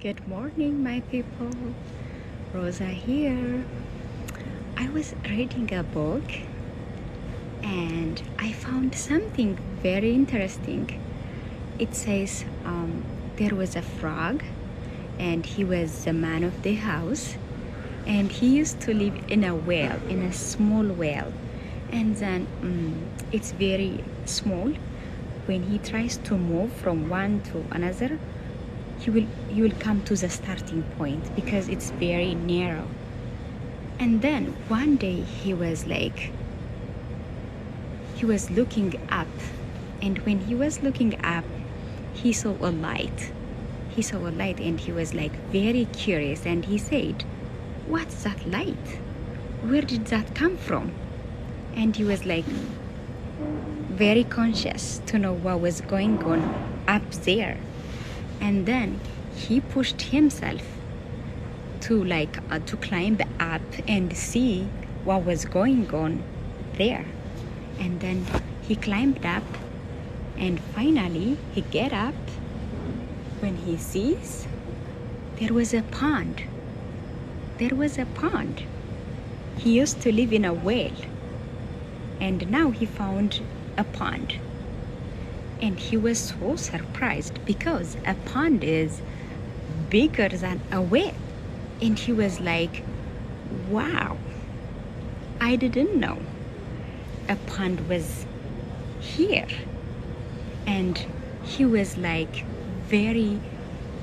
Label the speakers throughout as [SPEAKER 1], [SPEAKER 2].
[SPEAKER 1] Good morning, my people. Rosa here. I was reading a book and I found something very interesting. It says there was a frog and he was the man of the house, and he used to live in a well, in a small well. And then it's very small. When he tries to move from one to another, he will come to the starting point because it's very narrow. And then one day he was looking up, and when he was looking up, he saw a light. And he was very curious, and he said, "What's that light? Where did that come from?" And he was very conscious to know what was going on up there. And then he pushed himself to climb up and see what was going on there. And then he climbed up, and finally he get up when he sees there was a pond. He used to live in a well, and now he found a pond. And he was so surprised because a pond is bigger than a well. And he was like, wow, I didn't know a pond was here. And he was very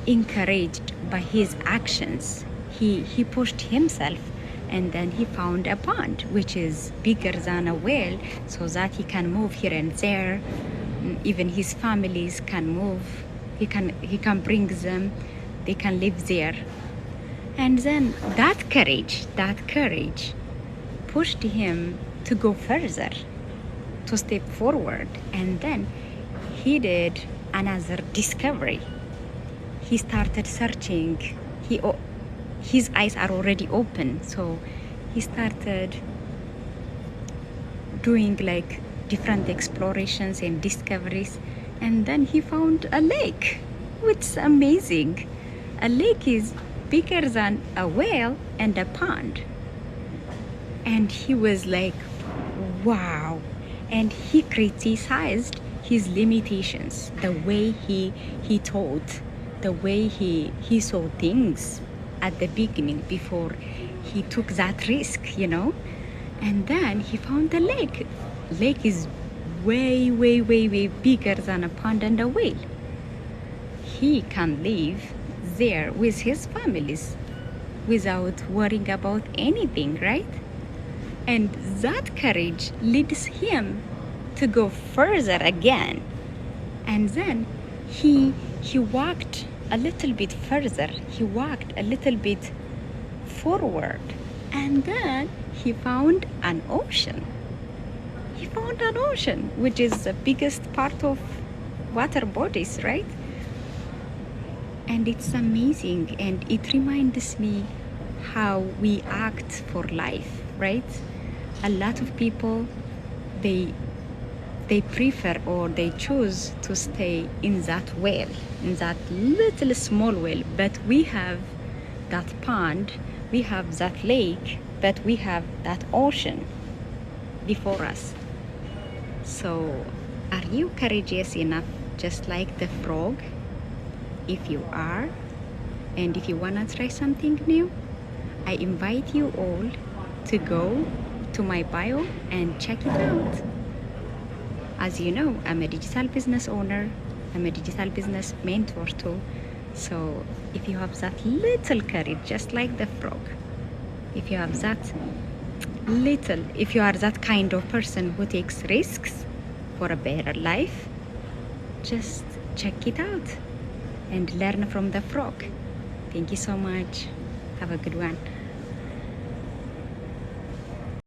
[SPEAKER 1] encouraged by his actions. He pushed himself, and then he found a pond which is bigger than a well, so that he can move here and there. Even his families can move. He can bring them. They can live there. And then that courage pushed him to go further, to step forward. And then he did another discovery. He started searching. His eyes are already open, so he started doing different explorations and discoveries. And then he found a lake, which is amazing. A lake is bigger than a well and a pond. And he was like, wow. And he criticized his limitations, the way he taught, the way he saw things at the beginning before he took that risk, And then he found the lake. Lake is way bigger than a pond and a whale. He can live there with his families without worrying about anything, right? And that courage leads him to go further again. And then he walked a little bit further. He walked a little bit forward, and then he found an ocean. Which is the biggest part of water bodies, right? And it's amazing, and it reminds me how we act for life, right? A lot of people, they prefer or they choose to stay in that well, in that little small well. But we have that pond, we have that lake, but we have that ocean before us. So are you courageous enough, just like the frog? If you are, and if you wanna try something new, I invite you all to go to my bio and check it out. As you know, I'm a digital business owner. I'm a digital business mentor too. So if you have that little courage, just like the frog, if you are that kind of person who takes risks for a better life, just check it out and learn from the frog. Thank you so much. Have a good one.